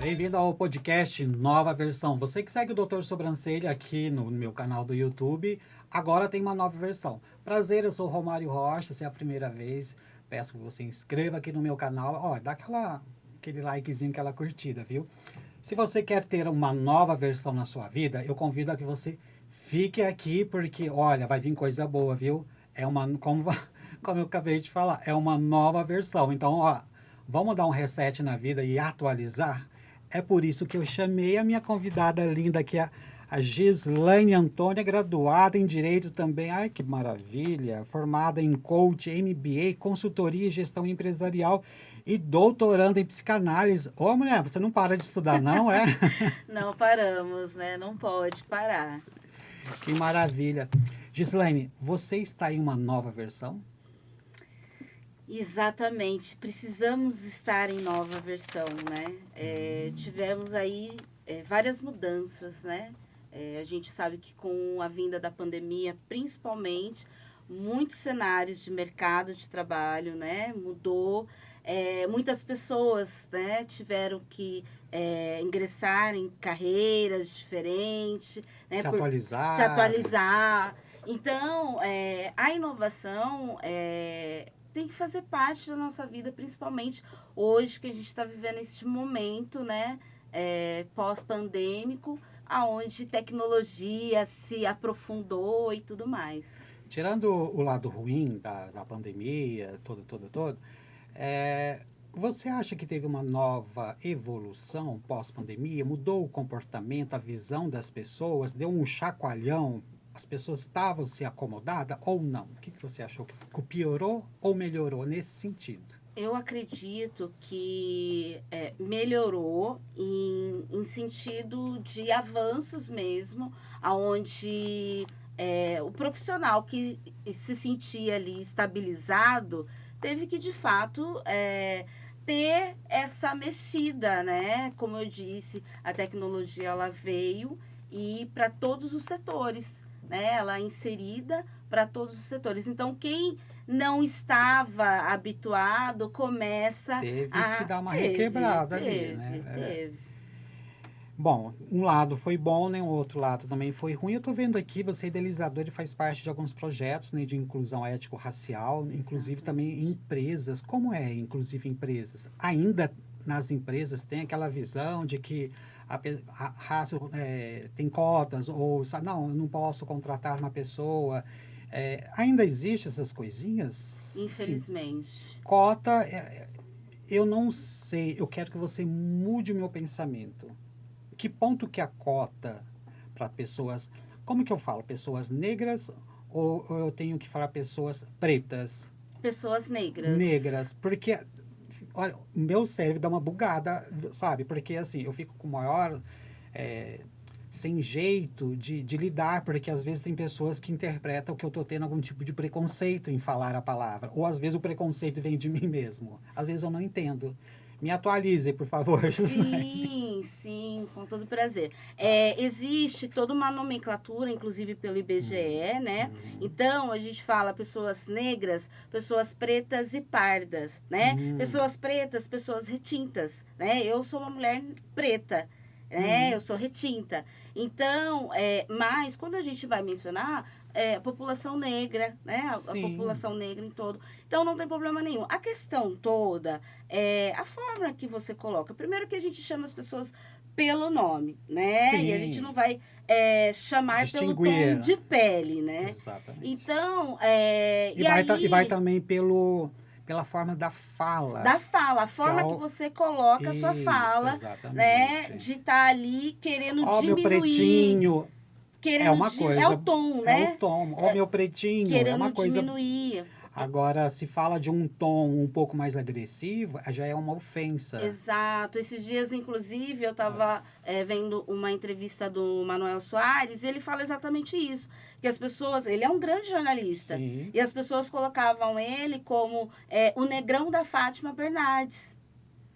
Bem-vindo ao podcast Nova Versão. Você que segue o Doutor Sobrancelha aqui no meu canal do YouTube, agora tem uma nova versão. Prazer, eu sou o Romário Rocha, se é a primeira vez, peço que você inscreva aqui no meu canal. Ó, dá aquele likezinho, aquela curtida, viu? Se você quer ter uma nova versão na sua vida, eu convido a que você fique aqui, porque, olha, vai vir coisa boa, viu? É uma, como eu acabei de falar, é uma nova versão. Então, ó, vamos dar um reset na vida e atualizar? É por isso que eu chamei a minha convidada linda aqui, a Gislaine Antônia, graduada em Direito também. Ai, que maravilha! Formada em Coach, MBA, Consultoria e Gestão Empresarial e doutoranda em Psicanálise. Ô, mulher, você não para de estudar, não, é? Não paramos, né? Não pode parar. Que maravilha. Gislaine, você está em uma nova versão? Exatamente. Precisamos estar em nova versão, né? Tivemos aí várias mudanças, né? A gente sabe que com a vinda da pandemia, principalmente, muitos cenários de mercado de trabalho, né? Mudou. Muitas pessoas, né, tiveram que ingressar em carreiras diferentes, né, Se atualizar. se atualizar. Então, a inovação tem que fazer parte da nossa vida, principalmente hoje que a gente está vivendo este momento, né, pós-pandêmico, aonde tecnologia se aprofundou e tudo mais. Tirando o lado ruim da pandemia, todo, você acha que teve uma nova evolução pós-pandemia? Mudou o comportamento, a visão das pessoas? Deu um chacoalhão? As pessoas estavam se acomodadas ou não? O que você achou? Que piorou ou melhorou nesse sentido? Eu acredito que melhorou em sentido de avanços mesmo, aonde o profissional que se sentia ali estabilizado teve que, de fato, ter essa mexida, né? Como eu disse, a tecnologia ela veio e para todos os setores, né? Ela é inserida para todos os setores. Então, quem não estava habituado começa Teve a... que dar uma requebrada ali, né? Teve. Bom, um lado foi bom, né? O outro lado também foi ruim. Eu estou vendo aqui, você é idealizador e faz parte de alguns projetos, né, de inclusão ético-racial, inclusive também em empresas. Como é, inclusive, empresas? Ainda nas empresas tem aquela visão de que a raça tem cotas, ou não, eu não posso contratar uma pessoa. Ainda existem essas coisinhas? Infelizmente. Sim. Cota, eu não sei, eu quero que você mude o meu pensamento. Que ponto que a cota para pessoas, como que eu falo? Pessoas negras ou eu tenho que falar pessoas pretas? Pessoas negras. Negras, porque olha, o meu cérebro dá uma bugada, sabe? Porque assim, eu fico com maior sem jeito de lidar, porque às vezes tem pessoas que interpretam que eu estou tendo algum tipo de preconceito em falar a palavra, ou às vezes o preconceito vem de mim mesmo. Às vezes eu não entendo. Me atualize, por favor. Sim, com todo prazer. Existe toda uma nomenclatura, inclusive pelo IBGE, né? Então, a gente fala pessoas negras, pessoas pretas e pardas, né? Pessoas pretas, pessoas retintas, né? Eu sou uma mulher preta, né? Eu sou retinta. Então, mas quando a gente vai mencionar a população negra, né? A população negra em todo. Então, não tem problema nenhum. A questão toda é a forma que você coloca. Primeiro que a gente chama as pessoas pelo nome, né? Sim. E a gente não vai chamar distinguir pelo tom de pele, né? Exatamente. Então, e vai também pela forma da fala. Da fala, a forma que você coloca a sua fala, exatamente. né? De estar ali querendo diminuir. Meu pretinho. Querendo é uma coisa. É o tom, né? É o tom. Meu pretinho. Querendo é uma coisa. Diminuir. Agora, se fala de um tom um pouco mais agressivo, já é uma ofensa. Exato. Esses dias, inclusive, eu estava vendo uma entrevista do Manuel Soares e ele fala exatamente isso. Que as pessoas... Ele é um grande jornalista. Sim. E as pessoas colocavam ele como o negrão da Fátima Bernardes.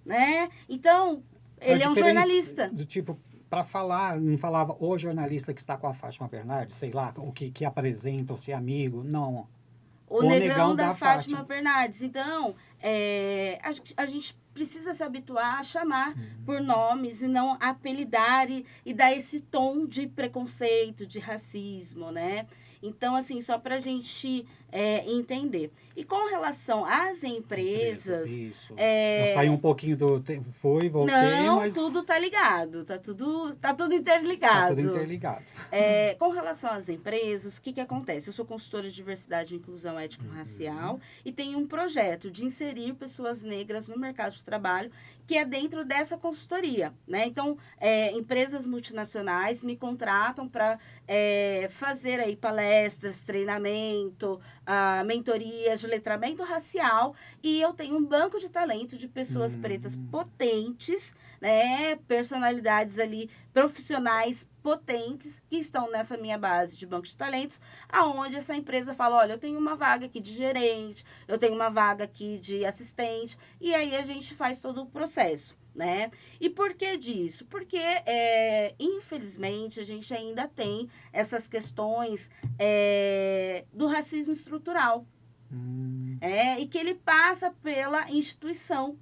Né? Então, ele é um jornalista. Do tipo... Para falar, não falava o jornalista que está com a Fátima Bernardes, sei lá, o que apresenta, ou se é amigo, não. O Negrão da Fátima Bernardes. Então, a gente precisa se habituar a chamar por nomes e não apelidar e dar esse tom de preconceito, de racismo, né? Então, assim, só para a gente entender. E com relação às empresas... Isso. Eu saí um pouquinho do... Voltei, não, mas... tudo tá ligado. Tá tudo interligado. Tá tudo interligado. Com relação às empresas, o que acontece? Eu sou consultora de diversidade e inclusão étnico-racial e tenho um projeto de inserir pessoas negras no mercado de trabalho que é dentro dessa consultoria, né? Então, empresas multinacionais me contratam para fazer aí palestras, treinamento, mentorias de letramento racial, e eu tenho um banco de talento de pessoas pretas potentes, né? Personalidades ali, profissionais potentes que estão nessa minha base de banco de talentos, aonde essa empresa fala, olha, eu tenho uma vaga aqui de gerente, eu tenho uma vaga aqui de assistente, e aí a gente faz todo o processo, né? E por que disso? Porque, infelizmente, a gente ainda tem essas questões do racismo estrutural, e que ele passa pela instituição,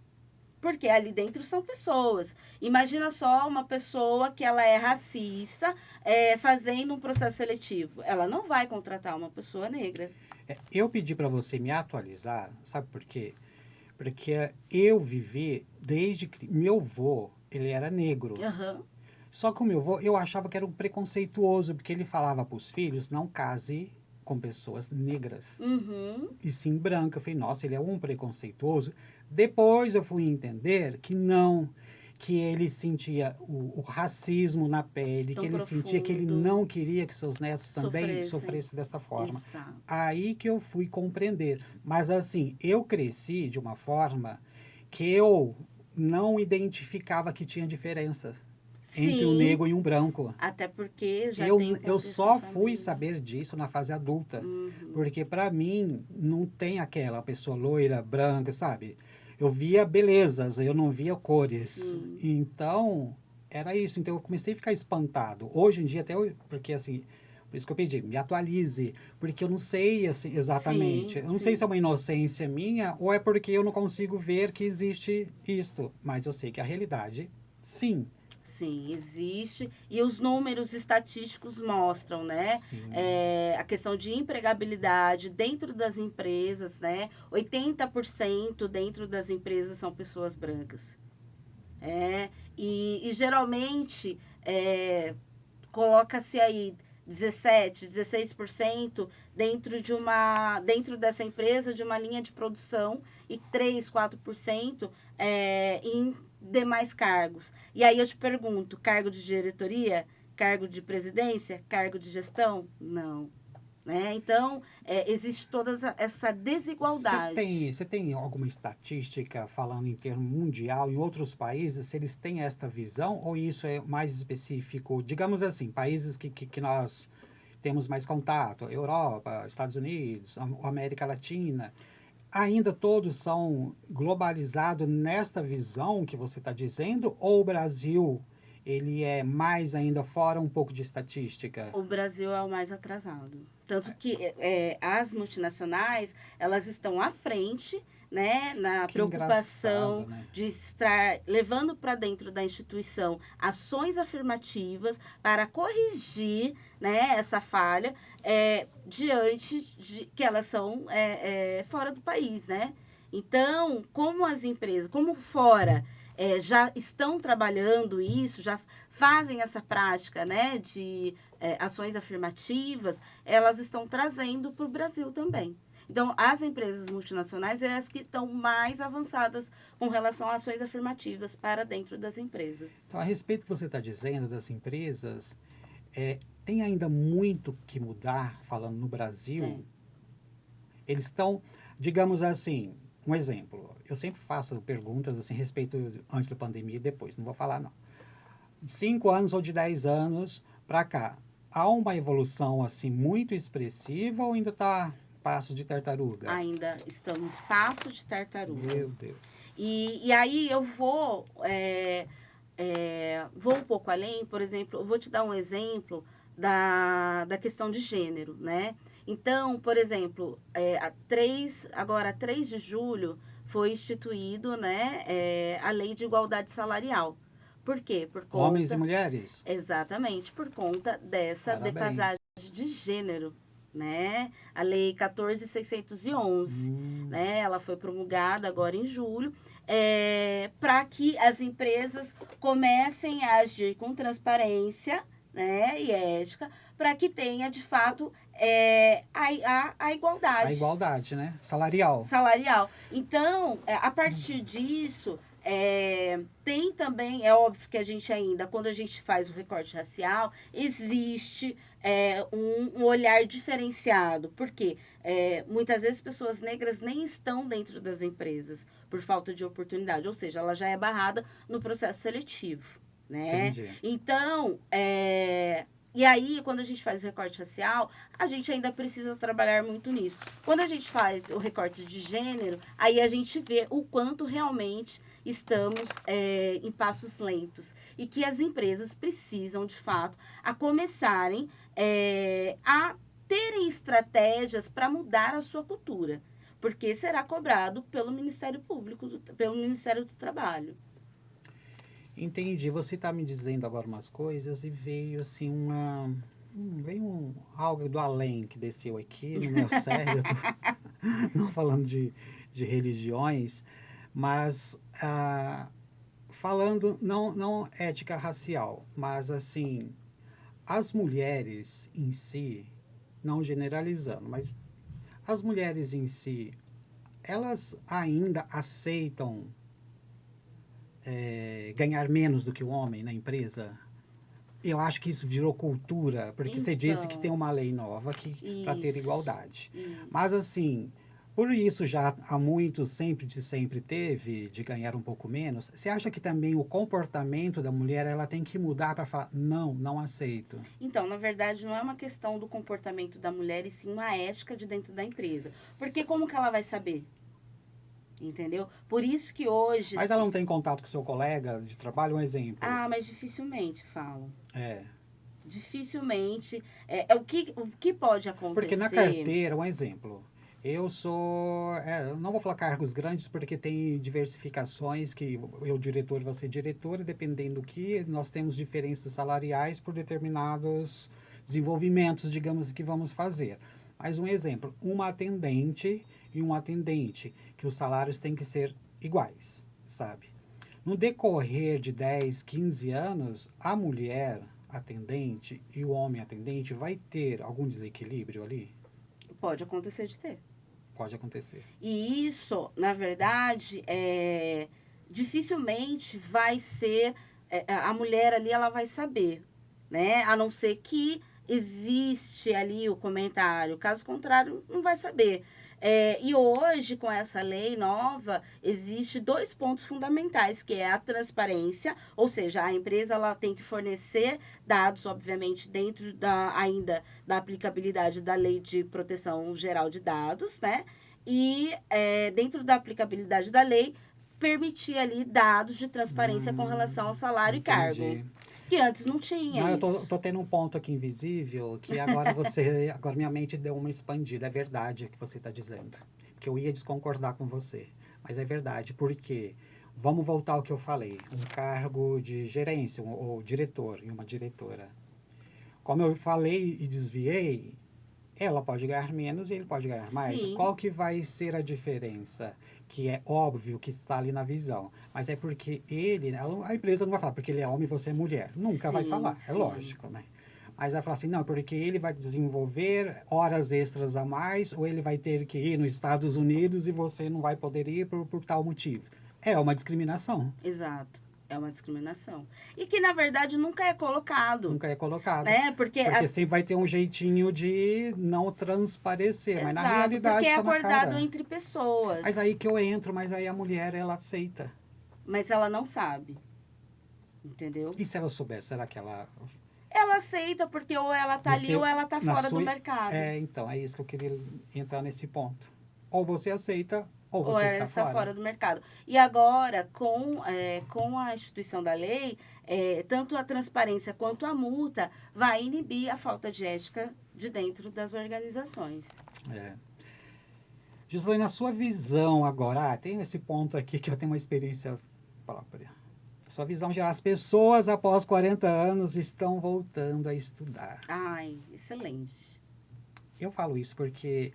porque ali dentro são pessoas. Imagina só uma pessoa que ela é racista fazendo um processo seletivo. Ela não vai contratar uma pessoa negra. Eu pedi para você me atualizar, sabe por quê? Porque eu vivi desde que... Meu avô, ele era negro. Uhum. Só que o meu avô, eu achava que era um preconceituoso, porque ele falava para os filhos, não case com pessoas negras. Uhum. E sim branca. Eu falei, nossa, ele é um preconceituoso. Depois eu fui entender que não, que ele sentia o racismo na pele, Tão que ele profundo. sentia que ele não queria que seus netos também sofressem desta forma. Exato. Aí que eu fui compreender. Mas assim, eu cresci de uma forma que eu não identificava que tinha diferença entre um negro e um branco. Até porque já eu, tem eu só fui família. saber disso na fase adulta. Uhum. Porque para mim não tem aquela pessoa loira, branca, sabe? Eu via belezas, eu não via cores. Sim. Então, era isso. Então eu comecei a ficar espantado. Hoje em dia até porque assim, por isso que eu pedi, me atualize, porque eu não sei assim, exatamente. Sim, eu não sim. sei se é uma inocência minha ou é porque eu não consigo ver que existe isto, mas eu sei que a realidade, sim. Sim, existe. E os números estatísticos mostram, né? A questão de empregabilidade dentro das empresas, né? 80% dentro das empresas são pessoas brancas. E geralmente coloca-se aí 17, 16% dentro dessa empresa, de uma linha de produção, e 3, 4% em demais cargos. E aí eu te pergunto, cargo de diretoria? Cargo de presidência? Cargo de gestão? Não. Né? Então, existe toda essa desigualdade. Você tem alguma estatística falando em termo mundial, em outros países, se eles têm esta visão, ou isso é mais específico, digamos assim, países que nós temos mais contato, Europa, Estados Unidos, América Latina, ainda todos são globalizados nesta visão que você está dizendo, ou o Brasil, ele é mais ainda fora um pouco de estatística? O Brasil é o mais atrasado. Tanto que as multinacionais, elas estão à frente, né, na preocupação né? de estar levando para dentro da instituição ações afirmativas para corrigir, né, essa falha diante de que elas são fora do país, né? Então, como as empresas, como fora já estão trabalhando isso, já fazem essa prática, né, de ações afirmativas, elas estão trazendo para o Brasil também. Então, as empresas multinacionais é as que estão mais avançadas com relação a ações afirmativas para dentro das empresas. Então, a respeito do que você está dizendo das empresas, tem ainda muito que mudar, falando no Brasil. Eles estão, digamos assim, um exemplo. Eu sempre faço perguntas assim, a respeito antes da pandemia e depois, não vou falar não. De 5 anos ou de 10 anos para cá, há uma evolução assim muito expressiva ou ainda está passo de tartaruga? Ainda estamos passo de tartaruga. Meu Deus. E aí eu vou um pouco além, por exemplo, eu vou te dar um exemplo da questão de gênero, né? Então, por exemplo, agora 3 de julho foi instituído, né, a Lei de Igualdade Salarial. Por quê? Por Homens e conta, mulheres? exatamente, por conta dessa defasagem Parabéns. de gênero, né? A Lei 14.611, Hum, né? Ela foi promulgada agora em julho, para que as empresas comecem a agir com transparência, né, e ética, para que tenha, de fato, a a igualdade igualdade, né? Salarial. salarial. Então, a partir disso, tem também, é óbvio que a gente ainda, quando a gente faz o recorte racial, existe um olhar diferenciado. Por quê? Muitas vezes pessoas negras nem estão dentro das empresas por falta de oportunidade, ou seja, ela já é barrada no processo seletivo, né? Entendi. Então, e aí, quando a gente faz o recorte racial, a gente ainda precisa trabalhar muito nisso. Quando a gente faz o recorte de gênero, aí a gente vê o quanto realmente estamos em passos lentos. E que as empresas precisam, de fato, a começarem a terem estratégias para mudar a sua cultura. Porque será cobrado pelo Ministério Público, pelo Ministério do Trabalho. Entendi. Você está me dizendo agora umas coisas e veio assim algo do além que desceu aqui no meu cérebro, não falando de religiões, mas falando não ética racial, mas assim, as mulheres em si, não generalizando, mas as mulheres em si, elas ainda aceitam ganhar menos do que o homem na empresa? Eu acho que isso virou cultura, porque você disse que tem Então, uma lei nova para ter isso, igualdade. Mas isso. assim, por isso já há muito sempre teve de ganhar um pouco menos. Você acha que também o comportamento da mulher ela tem que mudar para falar não aceito? Então, na verdade, não é uma questão do comportamento da mulher, e sim uma ética de dentro da empresa. Porque como que ela vai saber? Entendeu? Por isso que hoje. Mas ela não tem contato com seu colega de trabalho, um exemplo. Ah, mas dificilmente falam. É. Dificilmente. O que pode Porque na acontecer. carteira, um exemplo, eu não vou falar cargos grandes porque tem diversificações que eu diretor, você diretor, e dependendo do que, nós temos diferenças salariais por determinados desenvolvimentos, digamos, que vamos fazer. Mas um exemplo, uma atendente e um atendente, que os salários têm que ser iguais, sabe? No decorrer de 10, 15 anos, a mulher atendente e o homem atendente vai ter algum desequilíbrio ali? Pode acontecer de ter. Pode acontecer. E isso, na verdade, dificilmente vai ser. A mulher ali, ela vai saber, né? A não ser que existe ali o comentário. Caso contrário, não vai saber. E hoje, com essa lei nova, existe 2 pontos fundamentais, que é a transparência, ou seja, a empresa ela tem que fornecer dados, obviamente, dentro ainda da aplicabilidade da Lei de Proteção Geral de Dados, né? E dentro da aplicabilidade da lei, permitir ali dados de transparência com relação ao salário e cargo. Entendi. Que antes não tinha Não, eu isso. tô tendo um ponto aqui invisível que agora minha mente deu uma expandida. É verdade o que você está dizendo. Porque eu ia desconcordar com você. Mas é verdade, porque vamos voltar ao que eu falei. Um cargo de gerência, ou diretor e uma diretora. Como eu falei e desviei, ela pode ganhar menos e ele pode ganhar mais. Sim, Qual que vai ser a diferença? Que é óbvio que está ali na visão. Mas é porque a empresa não vai falar, porque ele é homem e você é mulher. Nunca vai sim, falar, é sim. lógico, né? Mas vai falar assim, não, porque ele vai desenvolver horas extras a mais, ou ele vai ter que ir nos Estados Unidos e você não vai poder ir por tal motivo. É uma discriminação. Exato. É uma discriminação. E que, na verdade, nunca é colocado, Nunca é colocado. né? Porque Porque sempre vai ter um jeitinho de não transparecer, mas na exato, porque realidade é está na acordado cara. entre Mas pessoas. aí que eu entro, mas aí a mulher, ela aceita. Mas ela não sabe, entendeu? E se ela souber, será que ela... Ela aceita porque ou ela tá ali ou ela tá na fora do sua... mercado. Então, é isso que eu queria entrar nesse ponto. Ou você aceita, ou Ou você ela está está fora. fora do mercado. E agora, com a instituição da lei, tanto a transparência quanto a multa vai inibir a falta de ética de dentro das organizações. É. Gislaine, na sua visão agora, tem esse ponto aqui que eu tenho uma experiência própria. Sua visão geral, as pessoas após 40 anos estão voltando a estudar. Ai, excelente. Eu falo isso porque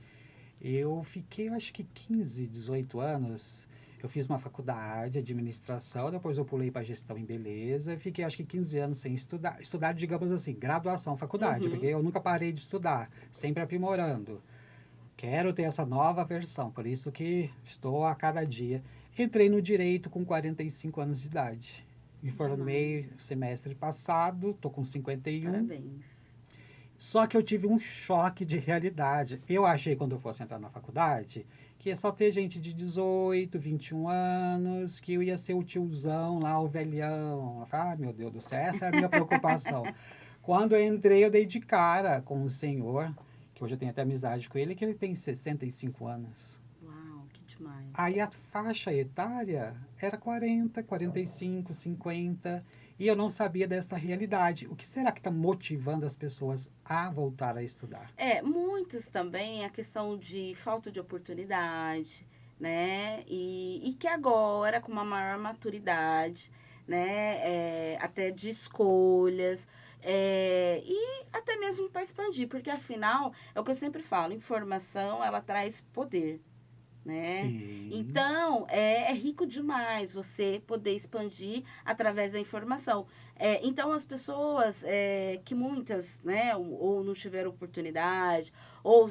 eu fiquei, eu acho que 15, 18 anos. Eu fiz uma faculdade de administração, depois eu pulei para gestão em beleza. Fiquei, acho que 15 anos sem estudar. Estudar, digamos assim, graduação, faculdade, porque eu nunca parei de estudar, sempre aprimorando. Quero ter essa nova versão, por isso que estou a cada dia. Entrei no direito com 45 anos de idade. Me formei semestre passado, estou com 51. Parabéns. Só que eu tive um choque de realidade. Eu achei, quando eu fosse entrar na faculdade, que ia só ter gente de 18, 21 anos, que eu ia ser o tiozão lá, o velhão. Ah, meu Deus do céu, essa é a minha preocupação. Quando eu entrei, eu dei de cara com um senhor, que hoje eu tenho até amizade com ele, que ele tem 65 anos. Uau, que demais. Aí a faixa etária era 40, 45, 50, e eu não sabia dessa realidade. O que será que está motivando as pessoas a voltar a estudar? Muitos também a questão de falta de oportunidade, né? E que agora, com uma maior maturidade, né? Até de escolhas, e até mesmo para expandir, porque afinal, é o que eu sempre falo, informação, ela traz poder. Né? Sim. Então, é rico demais você poder expandir através da informação. Então, as pessoas que muitas, né, ou não tiveram oportunidade, ou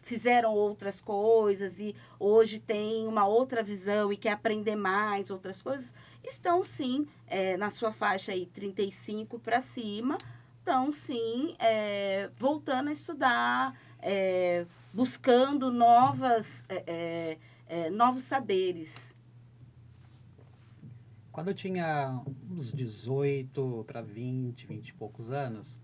fizeram outras coisas e hoje tem uma outra visão e quer aprender mais outras coisas, estão sim, na sua faixa aí 35 para cima, estão sim voltando a estudar, buscando novos saberes. Quando eu tinha uns 18 para 20, 20 e poucos anos,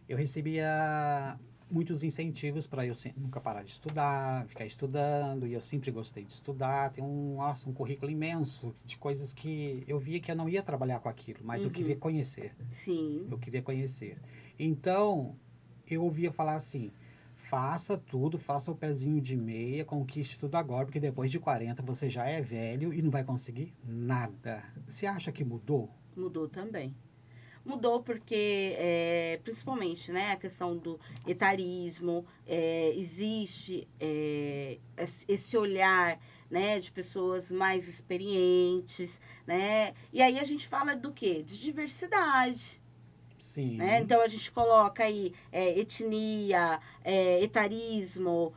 eu recebia muitos incentivos para eu nunca parar de estudar, ficar estudando, e eu sempre gostei de estudar. Tem um currículo imenso de coisas que eu via que eu não ia trabalhar com aquilo, mas eu queria conhecer. Sim. Eu queria conhecer. Então, eu ouvia falar assim, faça tudo, faça o pezinho de meia, conquiste tudo agora, porque depois de 40 você já é velho e não vai conseguir nada. Você acha que mudou? Mudou também. Mudou porque, principalmente, né, a questão do etarismo, existe esse olhar, né, de pessoas mais experientes, né? E aí a gente fala do quê? De diversidade. Sim. Né? Então, a gente coloca aí etnia, etarismo,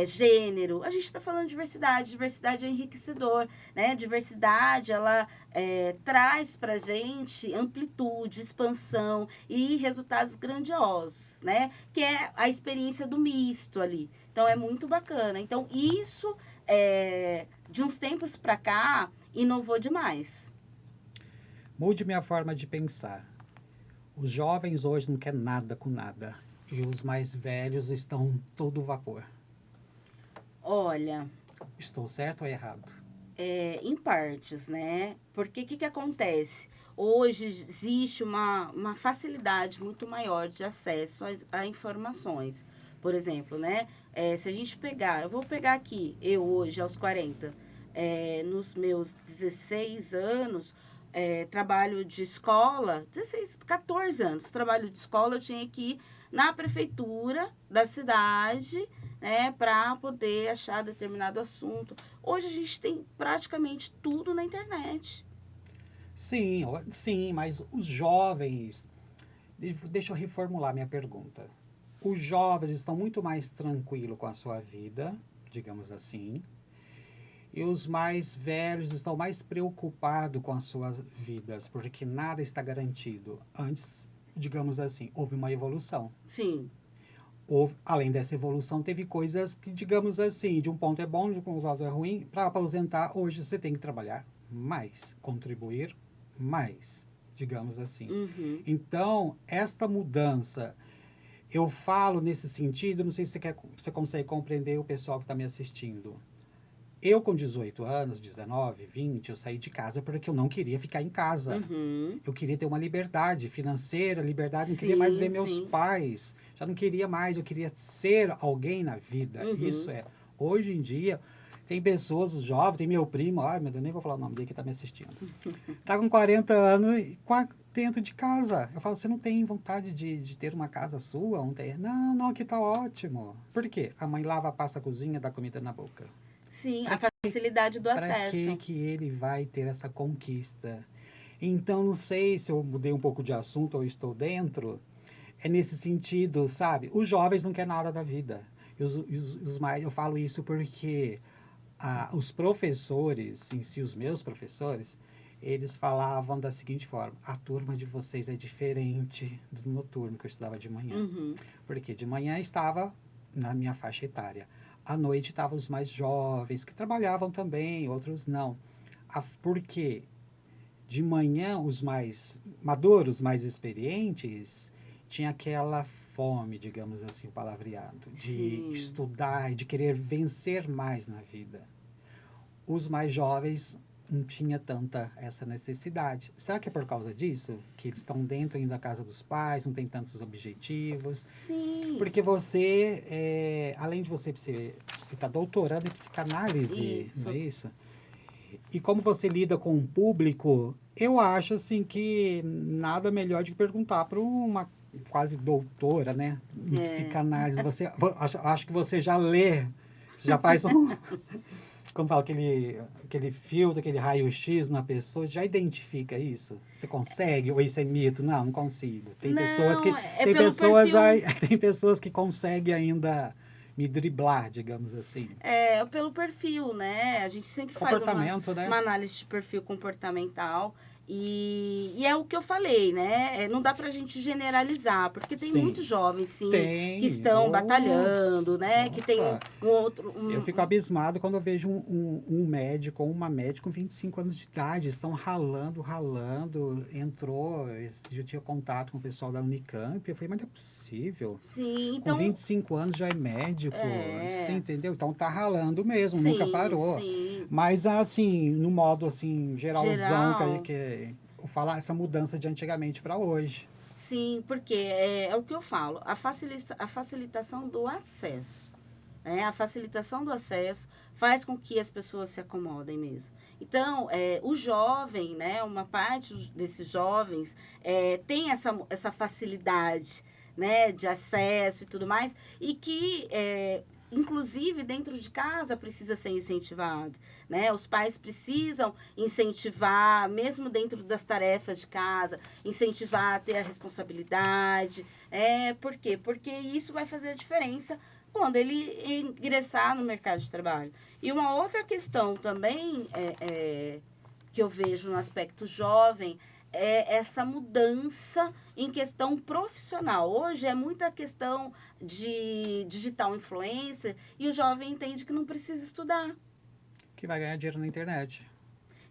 gênero. A gente está falando de diversidade. Diversidade é enriquecedor. Né? Diversidade, ela traz para a gente amplitude, expansão e resultados grandiosos. Né? Que é a experiência do misto ali. Então, é muito bacana. Então, isso, de uns tempos para cá, inovou demais. Mude minha forma de pensar. Os jovens hoje não querem nada com nada. E os mais velhos estão todo vapor. Olha... Estou certo ou errado? Em partes, né? Porque o que acontece? Hoje existe uma facilidade muito maior de acesso a informações. Por exemplo, né? Se a gente pegar... Eu vou pegar aqui, eu hoje, aos 40, nos meus 16 anos... trabalho de escola, 14 anos, trabalho de escola, eu tinha que ir na prefeitura da cidade, né, para poder achar determinado assunto. Hoje a gente tem praticamente tudo na internet. Sim, sim, mas os jovens... Deixa eu reformular minha pergunta. Os jovens estão muito mais tranquilos com a sua vida, digamos assim, e os mais velhos estão mais preocupados com as suas vidas, porque nada está garantido. Antes, digamos assim, houve uma evolução. Sim. Além dessa evolução, teve coisas que, digamos assim, de um ponto é bom, de um ponto é ruim. Para aposentar, hoje você tem que trabalhar mais, contribuir mais, digamos assim. Então, esta mudança, eu falo nesse sentido, não sei se você consegue compreender o pessoal que está me assistindo. Eu, com 18 anos, 19, 20, eu saí de casa porque eu não queria ficar em casa. Uhum. Eu queria ter uma liberdade financeira, liberdade, não queria mais ver Sim, meus sim. pais. Já não queria mais, eu queria ser alguém na vida. Isso Uhum. é. Hoje em dia, tem pessoas, os jovens, tem meu primo, ai meu Deus, nem vou falar o nome dele que tá me assistindo. Tá com 40 anos e dentro de casa. Eu falo, você não tem vontade de ter uma casa sua? Um ter... Não, não, aqui tá ótimo. Por quê? A mãe lava, passa a cozinha, dá comida na boca. Sim, Para a facilidade do para acesso. que ele vai ter essa conquista? Então, não sei se eu mudei um pouco de assunto ou estou dentro. É nesse sentido, sabe? Os jovens não querem nada da vida. Os mais, eu falo isso porque os professores, em si, os meus professores, eles falavam da seguinte forma: a turma de vocês é diferente do noturno que eu estudava de manhã. Uhum. Porque de manhã estava na minha faixa etária. À noite estavam os mais jovens, que trabalhavam também, outros não. Porque de manhã os mais maduros, mais experientes, tinha aquela fome, digamos assim, o palavreado, de Sim. estudar, de querer vencer mais na vida. Os mais jovens não tinha tanta essa necessidade. Será que é por causa disso? Que eles estão dentro ainda da casa dos pais, não tem tantos objetivos? Sim. Porque você, além de você está doutorando em psicanálise, não é Isso. isso? E como você lida com o público, eu acho assim que nada melhor de que perguntar para uma quase doutora, né, em É. psicanálise. Acho que você já lê, você já faz um, como fala, aquele filtro, aquele raio-x na pessoa, já identifica isso? Você consegue? Ou isso é mito? Não, não consigo. Não, é Tem pelo pessoas, perfil. tem pessoas que conseguem ainda me driblar, digamos assim. É pelo perfil, né? A gente sempre faz Comportamento, uma né? análise de perfil comportamental. E é o que eu falei, né? Não dá pra gente generalizar, porque tem muitos Sim. jovens, sim, que Tem. estão Oh, batalhando, né? Que tem nossa. um outro. Eu fico abismado quando eu vejo um médico ou uma médica com 25 anos de idade. Estão ralando, ralando. Entrou. Esse dia eu tinha contato com o pessoal da Unicamp. Eu falei, mas não é possível. Sim, Com então. 25 anos já é médico. Você É. entendeu? Então tá ralando mesmo, nunca Sim, parou. sim. Mas assim, no modo assim, geralzão, Geral. que eu falar essa mudança de antigamente para hoje. Sim, porque é o que eu falo, a facilitação do acesso. Né? A facilitação do acesso faz com que as pessoas se acomodem mesmo. Então, o jovem, né, uma parte desses jovens tem essa facilidade, né, de acesso e tudo mais, e que, inclusive, dentro de casa precisa ser incentivado. Né? Os pais precisam incentivar, mesmo dentro das tarefas de casa, incentivar a ter a responsabilidade. Por quê? Porque isso vai fazer a diferença quando ele ingressar no mercado de trabalho. E uma outra questão também que eu vejo no aspecto jovem é essa mudança em questão profissional. Hoje é muita questão de digital influencer e o jovem entende que não precisa estudar. Que vai ganhar dinheiro na internet.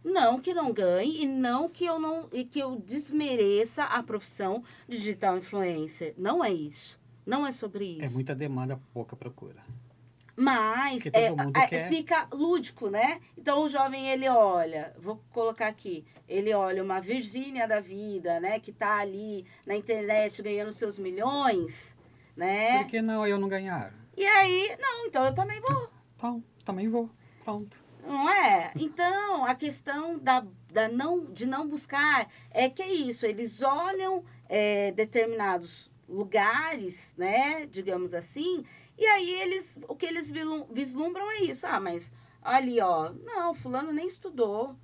Não que não ganhe e não que eu não e que eu desmereça a profissão de digital influencer. Não é isso. Não é sobre É isso. muita demanda, pouca procura. Mas Porque todo mundo quer. fica lúdico, né? Então o jovem ele olha, vou colocar aqui, ele olha uma Virgínia da vida, né, que tá ali na internet ganhando seus milhões, Por né? que não eu não ganhar? E aí, não, então eu também vou. Então, também vou. Pronto. Não é? Então, a questão de não buscar é que é isso. Eles olham determinados lugares, né? Digamos assim, e aí o que eles vislumbram é isso. Ah, mas ali, ó, não, fulano nem estudou.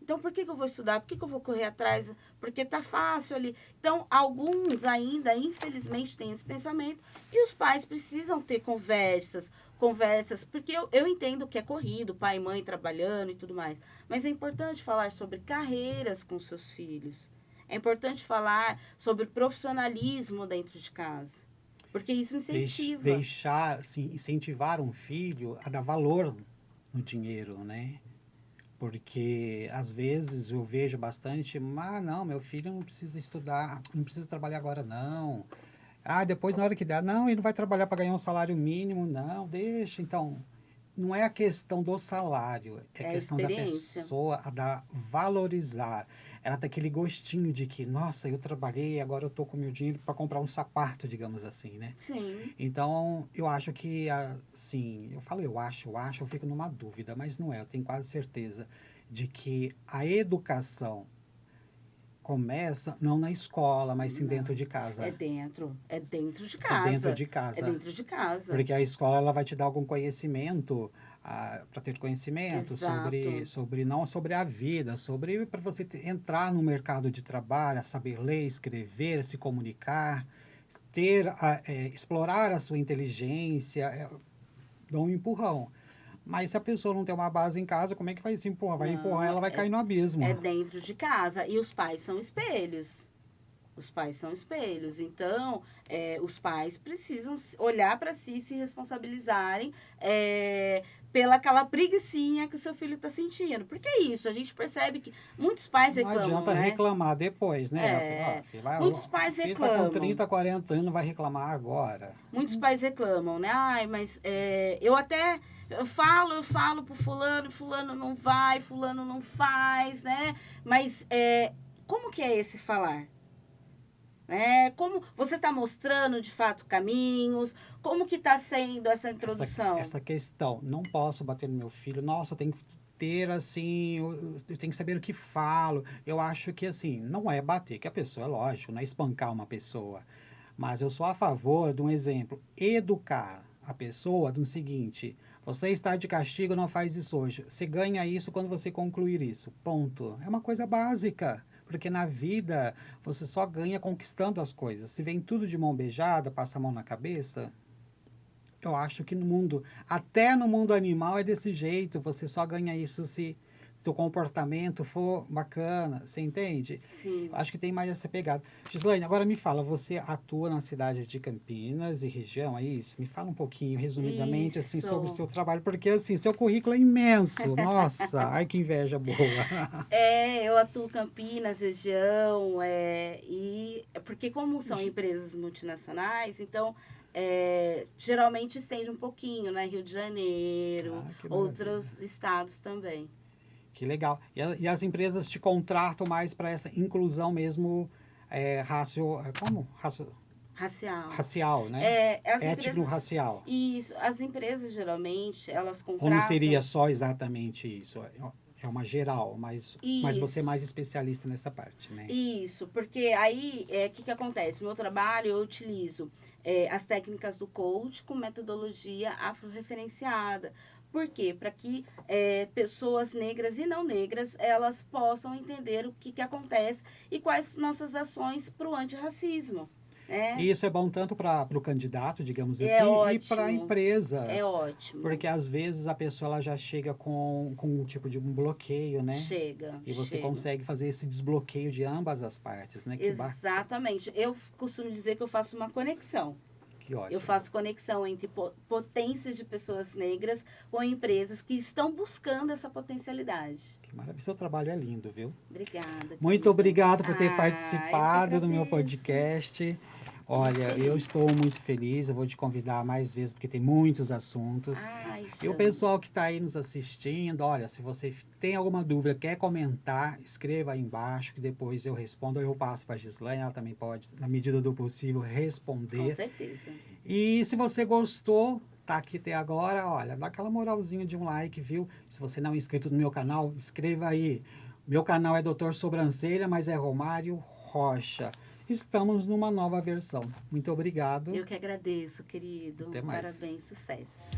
Então, por que eu vou estudar? Por que eu vou correr atrás? Porque tá fácil ali. Então, alguns ainda, infelizmente, têm esse pensamento. E os pais precisam ter conversas, porque eu entendo que é corrido, pai e mãe trabalhando e tudo mais. Mas é importante falar sobre carreiras com seus filhos. É importante falar sobre profissionalismo dentro de casa. Porque isso incentiva. Deixar, assim, incentivar um filho a dar valor no dinheiro, né? Porque às vezes eu vejo bastante, não, meu filho não precisa estudar, não precisa trabalhar agora, não. Ah, depois na hora que der, não, ele não vai trabalhar para ganhar um salário mínimo, não, deixa. Então, não é a questão do salário, é a É a questão da experiência. pessoa, da valorizar. Ela tem aquele gostinho de que, nossa, eu trabalhei, agora eu tô com meu dinheiro para comprar um sapato, digamos assim, né? Sim. Então, eu acho que, assim, eu falo eu fico numa dúvida, mas não é, eu tenho quase certeza de que a educação começa não na escola, mas sim dentro de casa. É dentro de É dentro casa. de É casa. dentro de casa. Porque a escola ela vai te dar algum conhecimento, para ter conhecimento Exato. não sobre a vida, sobre para você entrar no mercado de trabalho, saber ler, escrever, se comunicar, explorar a sua inteligência, dar um empurrão. Mas se a pessoa não tem uma base em casa, como é que vai se empurrar? Vai empurrar, Não, ela vai cair no abismo. é dentro de casa. E os pais são espelhos. Os pais são espelhos. Então, os pais precisam olhar para si e se responsabilizarem pela aquela preguicinha que o seu filho está sentindo. Porque é isso, a gente percebe que muitos pais Não reclamam, adianta né? reclamar depois, né? Muitos pais O filho está com reclamam. 30, 40 anos, vai reclamar agora. Muitos pais reclamam, né? Ai, mas eu falo pro fulano não vai, fulano não faz, né? Mas como que é esse falar? Como você está mostrando de fato caminhos? Como que está sendo essa introdução? Essa questão, não posso bater no meu filho, nossa, eu tenho que ter assim, eu tenho que saber o que falo. Eu acho que assim, não é bater, que a pessoa, é lógico, não é espancar uma pessoa. Mas eu sou a favor de um exemplo, educar a pessoa do seguinte: você está de castigo, não faz isso hoje. Você ganha isso quando você concluir isso. Ponto. É uma coisa básica. Porque na vida você só ganha conquistando as coisas. Se vem tudo de mão beijada, passa a mão na cabeça, eu acho que no mundo, até no mundo animal é desse jeito. Você só ganha isso se seu comportamento for bacana, você entende? Sim. Eu acho que tem mais essa pegada. Gislaine, agora me fala, você atua na cidade de Campinas e região, é isso? Me fala um pouquinho, resumidamente, assim, sobre o seu trabalho, porque, assim, seu currículo é imenso. Nossa, ai, que inveja boa. Eu atuo Campinas, região, porque como são empresas multinacionais, então geralmente estende um pouquinho, né? Rio de Janeiro, Que outros estados também. Que legal. E as empresas te contratam mais para essa inclusão mesmo racial, né? Étnico-racial. Isso. As empresas, geralmente, elas contratam... Ou não seria só exatamente isso? É uma geral, mas você é mais especialista nessa parte, né? Isso, porque aí, o que acontece? No meu trabalho, eu utilizo as técnicas do coach com metodologia afro-referenciada. Por quê? Para que pessoas negras e não negras, elas possam entender o que acontece e quais nossas ações para o antirracismo. E isso é bom tanto para o candidato, digamos assim, ótimo. E para a empresa. É ótimo. Porque às vezes a pessoa ela já chega com um tipo de um bloqueio, né? Chega. E você consegue fazer esse desbloqueio de ambas as partes, né? Exatamente. Eu costumo dizer que eu faço uma conexão. Que ótimo. Eu faço conexão entre potências de pessoas negras com empresas que estão buscando essa potencialidade. Que maravilha. Seu trabalho é lindo, viu? Obrigada. Muito obrigado por ter participado do meu podcast. Olha, eu estou muito feliz. Eu vou te convidar mais vezes, porque tem muitos assuntos. E o pessoal que está aí nos assistindo, olha, se você tem alguma dúvida, quer comentar, escreva aí embaixo, que depois eu respondo. Ou eu passo para a Gislaine, ela também pode, na medida do possível, responder. Com certeza. E se você gostou, tá aqui até agora, olha, dá aquela moralzinha de um like, viu? Se você não é inscrito no meu canal, inscreva aí. Meu canal é Doutor Sobrancelha, mas é Romário Rocha. Estamos numa nova versão. Muito obrigado. Eu que agradeço, querido. Até mais. Parabéns, sucesso.